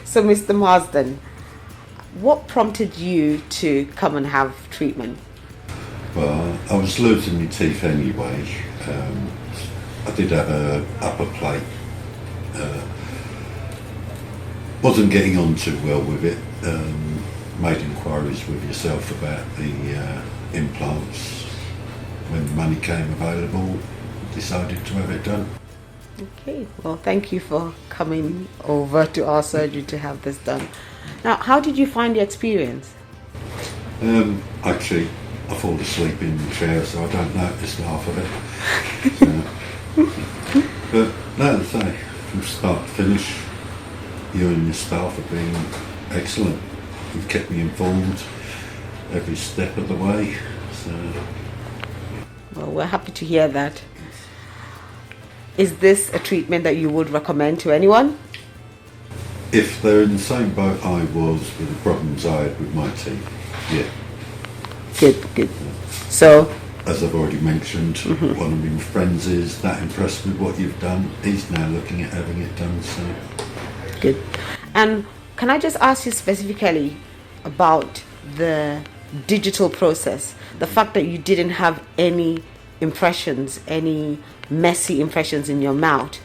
So, Mr. Marsden, what prompted you to come and have treatment? Well, I was losing my teeth anyway. I did have a upper plate. Wasn't getting on too well with it. Made inquiries with yourself about the implants. When the money came available, decided to have it done. Okay, well, thank you for coming over to our surgery to have this done. Now, how did you find the experience? Actually, I fall asleep in the chair, so I don't notice half of it. But no, say, from start to finish, you and your staff have been excellent. You've kept me informed every step of the way. So, well, we're happy to hear that. Is this a treatment that you would recommend to anyone? if they're in the same boat I was with the problems I had with my teeth, yeah. Good. So, as I've already mentioned, one of my friends is that impressed with what you've done. He's now looking at having it done, so. Good. And can I just ask you specifically about the digital process? The fact that you didn't have any impressions, any messy impressions in your mouth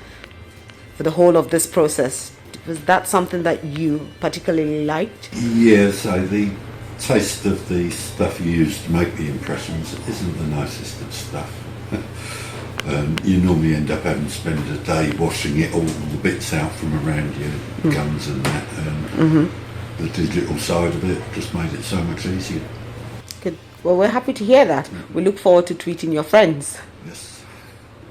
for the whole of this process. Was that something that you particularly liked? Yeah, so the taste of the stuff you use to make the impressions isn't the nicest of stuff. You normally end up having to spend a day washing it, all the bits out from around your gums and that. The digital side of it just made it so much easier. Good. Well, we're happy to hear that. We look forward to treating your friends.